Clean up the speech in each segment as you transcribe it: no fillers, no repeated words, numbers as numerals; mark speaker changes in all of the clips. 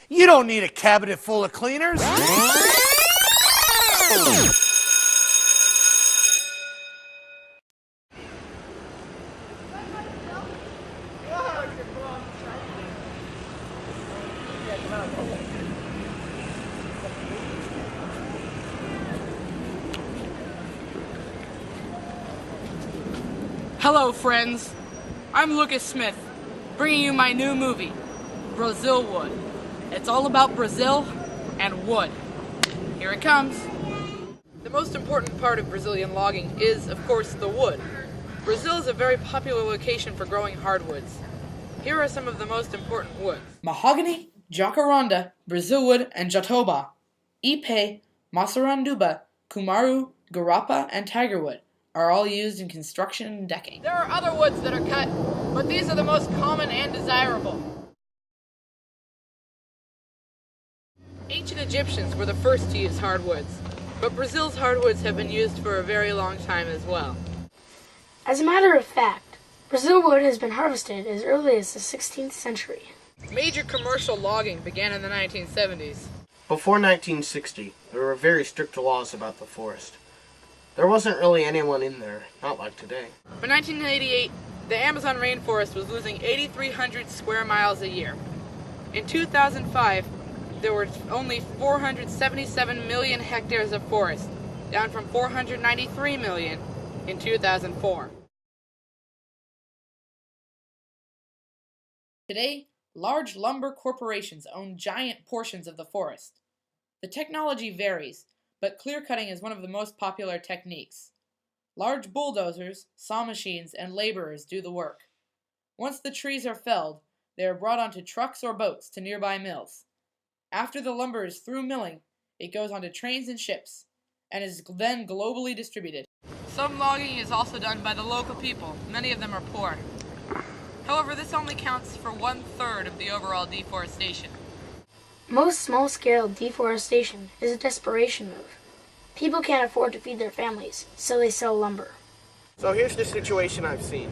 Speaker 1: You don't need a cabinet full of cleaners.
Speaker 2: Hello, friends. I'm Lucas Smith, bringing you my new movie, Brazilwood. It's all about Brazil and wood. Here it comes. The most important part of Brazilian logging is, of course, the wood. Brazil is a very popular location for growing hardwoods. Here are some of the most important woods: mahogany, jacaranda, Brazilwood, and jatoba. Ipe, masaranduba, kumaru, garapa, and tigerwood are all used in construction and decking. There are other woods that are cut, but these are the most common and desirable. Ancient Egyptians were the first to use hardwoods, but Brazil's hardwoods have been used for a very long time as well.
Speaker 3: As a matter of fact, Brazil wood has been harvested as early as the 16th century.
Speaker 2: Major commercial logging began in the 1970s.
Speaker 4: Before 1960, there were very strict laws about the forest. There wasn't really anyone in there, not like today.
Speaker 2: By 1988, the Amazon rainforest was losing 8,300 square miles a year. In 2005, there were only 477 million hectares of forest, down from 493 million in 2004. Today, large lumber corporations own giant portions of the forest. The technology varies, but clear-cutting is one of the most popular techniques. Large bulldozers, saw machines, and laborers do the work. Once the trees are felled, they are brought onto trucks or boats to nearby mills. After the lumber is through milling, it goes onto trains and ships, and is then globally distributed. Some logging is also done by the local people. Many of them are poor. However, this only counts for 1/3 of the overall deforestation.
Speaker 3: Most small-scale deforestation is a desperation move. People can't afford to feed their families, so they sell lumber.
Speaker 5: So here's the situation I've seen.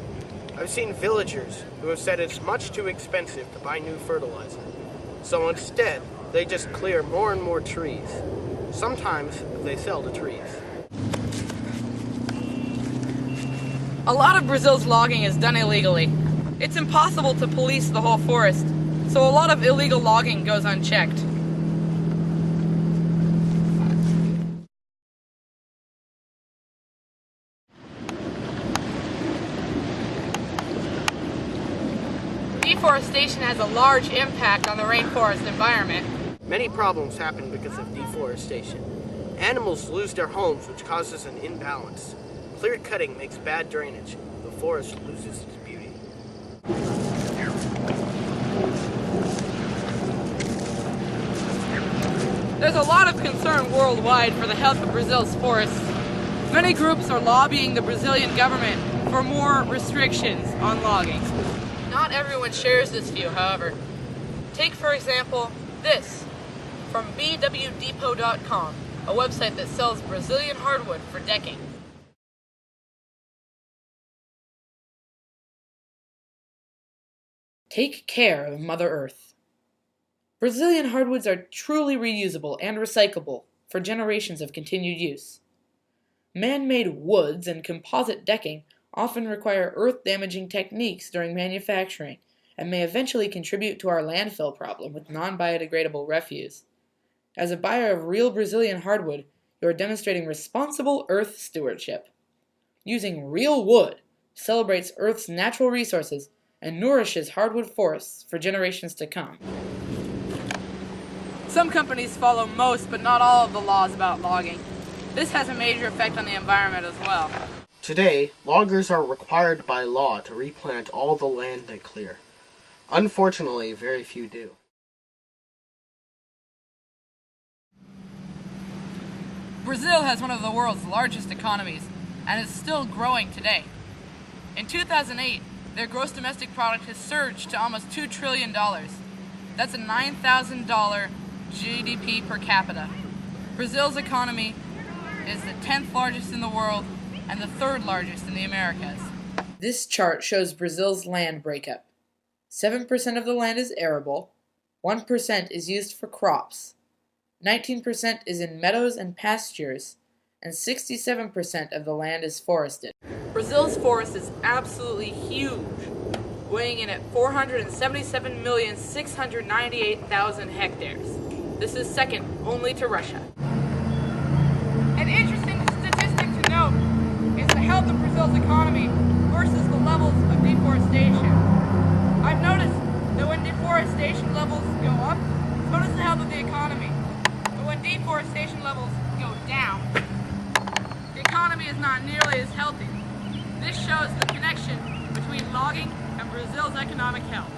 Speaker 5: I've seen villagers who have said it's much too expensive to buy new fertilizer. So instead, they just clear more and more trees. Sometimes they sell the trees.
Speaker 2: A lot of Brazil's logging is done illegally. It's impossible to police the whole forest, so a lot of illegal logging goes unchecked. Deforestation has a large impact on the rainforest environment.
Speaker 5: Many problems happen because of deforestation. Animals lose their homes, which causes an imbalance. Clear cutting makes bad drainage. The forest loses its beauty.
Speaker 2: There's a lot of concern worldwide for the health of Brazil's forests. Many groups are lobbying the Brazilian government for more restrictions on logging. Not everyone shares this view, however. Take, for example, this from bwdepot.com, a website that sells Brazilian hardwood for decking. Take care of Mother Earth. Brazilian hardwoods are truly reusable and recyclable for generations of continued use. Man-made woods and composite decking often require earth-damaging techniques during manufacturing and may eventually contribute to our landfill problem with non-biodegradable refuse. As a buyer of real Brazilian hardwood, you are demonstrating responsible earth stewardship. Using real wood celebrates Earth's natural resources and nourishes hardwood forests for generations to come. Some companies follow most, but not all, of the laws about logging. This has a major effect on the environment as well.
Speaker 4: Today, loggers are required by law to replant all the land they clear. Unfortunately, very few do.
Speaker 2: Brazil has one of the world's largest economies and is still growing today. In 2008, their gross domestic product has surged to almost $2 trillion. That's a $9,000 GDP per capita. Brazil's economy is the 10th largest in the world and the 3rd largest in the Americas. This chart shows Brazil's land breakup. 7% of the land is arable, 1% is used for crops, 19% is in meadows and pastures, and 67% of the land is forested. Brazil's forest is absolutely huge, weighing in at 477,698,000 hectares. This is second only to Russia. An interesting statistic to note is the health of Brazil's economy versus the levels of deforestation. I've noticed that when deforestation levels go up, so does the health of the economy. But when deforestation levels go down, the economy is not nearly as healthy. This shows the connection between logging and Brazil's economic health.